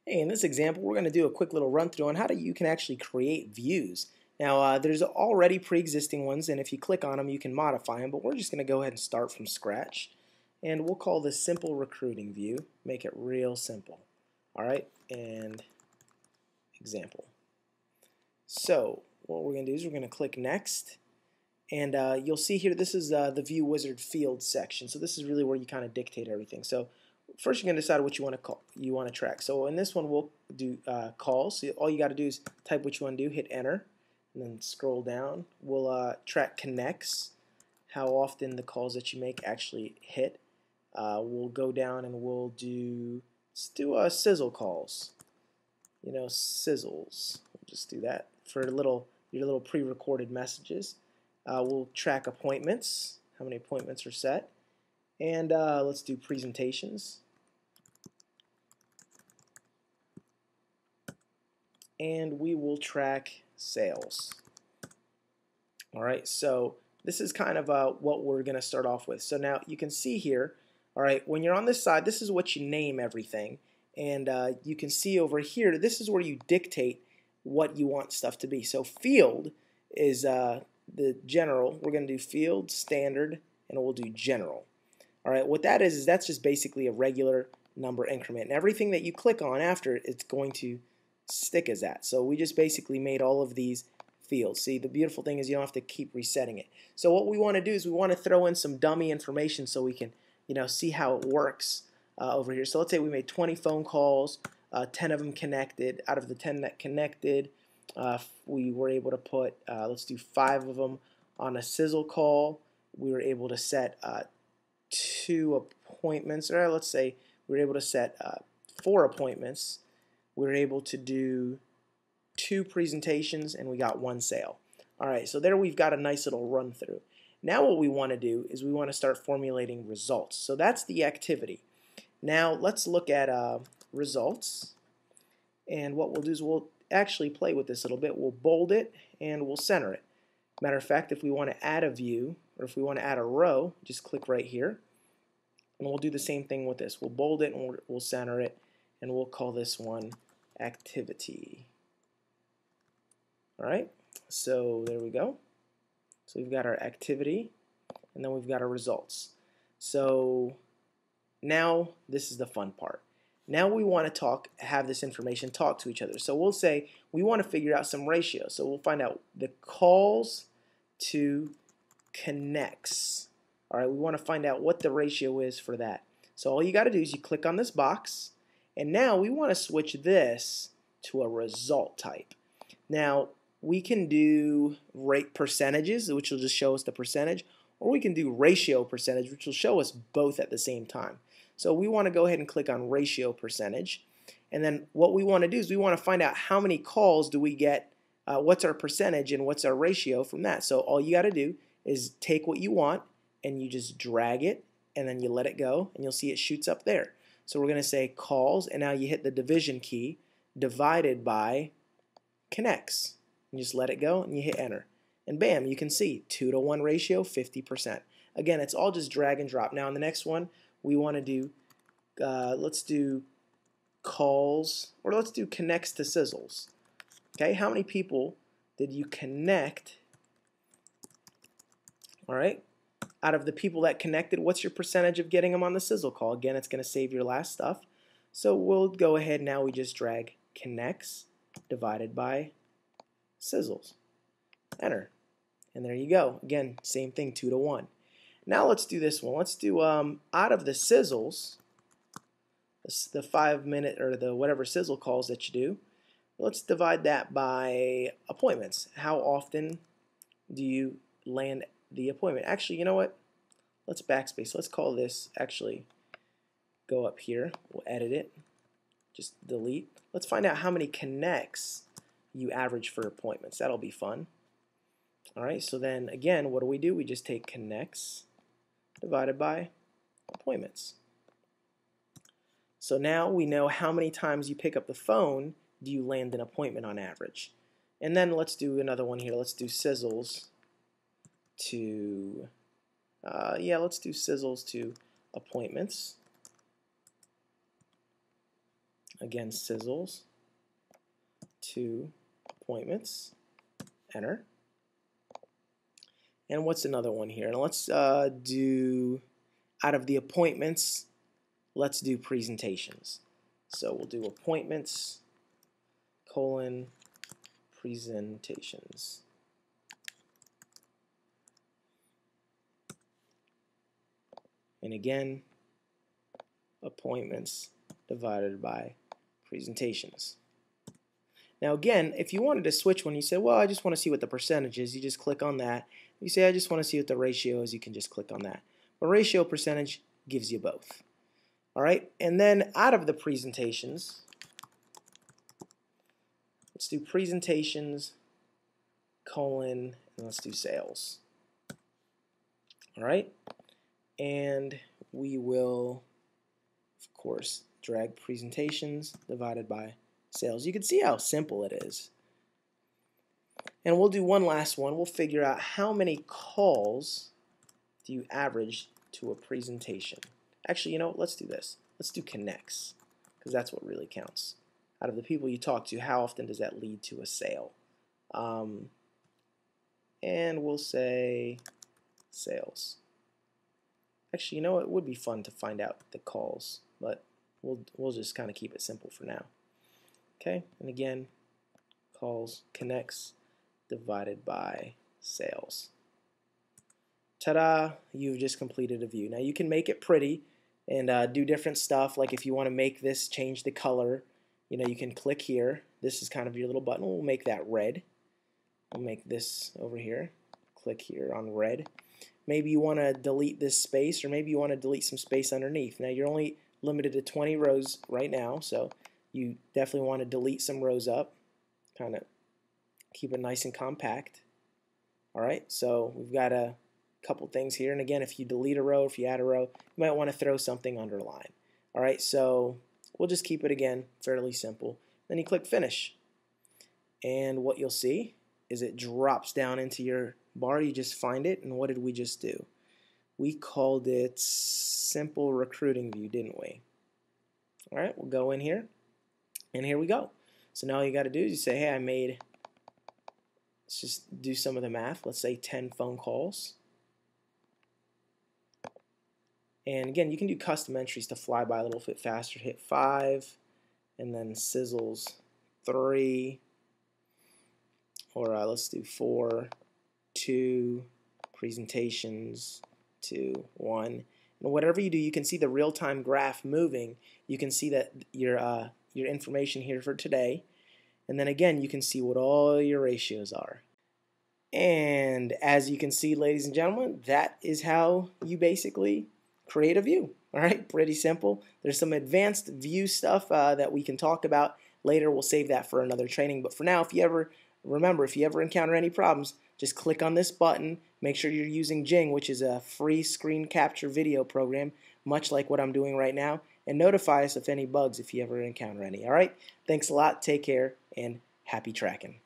Hey, in this example, we're going to do a quick little run through on how you can actually create views. Now, there's already pre-existing ones, and if you click on them, you can modify them, but we're just going to go ahead and start from scratch. And we'll call this simple recruiting view, make it real simple. All right, and example. So, what we're going to do is we're going to click next, and you'll see here this is the View Wizard Field section. So this is really where you kind of dictate everything. So first, you're going to decide what you want to call, you want to track. So in this one, we'll do calls. So all you got to do is type what you want to do, hit enter, and then scroll down. We'll track connects, how often the calls that you make actually hit. We'll go down and let's do sizzle calls. You know, sizzles. We'll just do that for your little pre-recorded messages. We'll track appointments, how many appointments are set, and let's do presentations. And we will track sales. All right, so this is kind of what we're going to start off with. So now you can see here, all right, when you're on this side, this is what you name everything. And you can see over here, this is where you dictate what you want stuff to be. So field is the general. We're going to do field, standard, and we'll do general. All right, what that is that's just basically a regular number increment. And everything that you click on after, it's going to stick as that. So we just basically made all of these fields. See, the beautiful thing is you don't have to keep resetting it. So what we want to do is we want to throw in some dummy information so we can, see how it works over here. So let's say we made 20 phone calls, 10 of them connected. Out of the 10 that connected, we were able to put, let's do 5 of them on a sizzle call. We were able to set 2 appointments, or let's say we were able to set 4 appointments. We were able to do 2 presentations, and we got 1 sale. All right, so there we've got a nice little run through. Now what we want to do is we want to start formulating results. So that's the activity. Now let's look at results, and what we'll do is we'll actually play with this a little bit. We'll bold it and we'll center it. Matter of fact, if we want to add a view or if we want to add a row, just click right here, and we'll do the same thing with this. We'll bold it and we'll center it, and we'll call this one activity. All right, so there we go. So we've got our activity, and then we've got our results. So now this is the fun part. Now we want to have this information talk to each other. So we'll say we want to figure out some ratio. So we'll find out the calls to connects. All right, we want to find out what the ratio is for that. So all you got to do is you click on this box, and now we want to switch this to a result type. Now we can do rate percentages, which will just show us the percentage, or we can do ratio percentage, which will show us both at the same time. So we want to go ahead and click on ratio percentage, and then what we want to do is we want to find out how many calls do we get, what's our percentage and what's our ratio from that. So all you got to do is take what you want and you just drag it, and then you let it go, and you'll see it shoots up there. So we're going to say calls, and now you hit the division key, divided by connects. You just let it go and you hit enter, and bam, you can see 2-to-1 ratio, 50%. Again, it's all just drag and drop. Now in the next one we want to do, let's do calls, or let's do connects to sizzles. Okay, how many people did you connect? All right, out of the people that connected, what's your percentage of getting them on the sizzle call? Again, it's going to save your last stuff. So we'll go ahead now, we just drag connects divided by sizzles. Enter. And there you go. Again, same thing, 2-to-1. Now let's do this one. Let's do out of the sizzles, the 5-minute or the whatever sizzle calls that you do, let's divide that by appointments. How often do you land the appointment? Actually, you know what? Let's backspace. Let's call this, actually, go up here. We'll edit it. Just delete. Let's find out how many connects you average for appointments. That'll be fun. All right, so then again, what do? We just take connects divided by appointments. So now we know how many times you pick up the phone do you land an appointment on average. And then let's do another one here. Let's do sizzles to, let's do sizzles to appointments. again, Sizzles to appointments, enter. And what's another one here? And let's do, out of the appointments, let's do presentations. So we'll do appointments, colon, presentations. And again, appointments divided by presentations. Now again, if you wanted to switch one, you say, well, I just want to see what the percentage is, you just click on that. You say, I just want to see what the ratio is, you can just click on that. But ratio percentage gives you both. All right, and then out of the presentations, let's do presentations, colon, and let's do sales. All right, and we will, of course, drag presentations divided by sales. You can see how simple it is. And we'll do one last one. We'll figure out how many calls do you average to a presentation. Actually, you know, let's do this. Let's do connects, because that's what really counts. Out of the people you talk to, how often does that lead to a sale? And we'll say sales. Actually, you know, it would be fun to find out the calls, but we'll just kind of keep it simple for now. Okay, and again, calls, connects, divided by sales. Ta-da! You've just completed a view. Now you can make it pretty and do different stuff. Like if you want to make this change the color, you know, you can click here. This is kind of your little button. We'll make that red. We'll make this over here. Click here on red. Maybe you want to delete this space, or maybe you want to delete some space underneath. Now you're only limited to 20 rows right now, so you definitely want to delete some rows up. Kind of keep it nice and compact. All right, so we've got a couple things here, and again, if you delete a row, if you add a row, you might want to throw something underline. All right, so we'll just keep it again fairly simple. Then you click finish, and what you'll see is it drops down into your bar. You just find it, and what did we just do? We called it simple recruiting view, didn't we? All right, we'll go in here, and here we go. So now all you got to do is you say, hey, let's just do some of the math. Let's say 10 phone calls. And again, you can do custom entries to fly by a little bit faster. Hit 5, and then Sizzles 3, or let's do 4, 2, presentations 2, 1. And whatever you do, you can see the real-time graph moving. You can see that your information here for today, and then again, you can see what all your ratios are. And as you can see, ladies and gentlemen, that is how you basically create a view. All right, pretty simple. There's some advanced view stuff that we can talk about later. We'll save that for another training. But for now, if you ever encounter any problems, just click on this button. Make sure you're using Jing, which is a free screen capture video program, much like what I'm doing right now, and notify us of any bugs if you ever encounter any. All right, thanks a lot. Take care and happy tracking.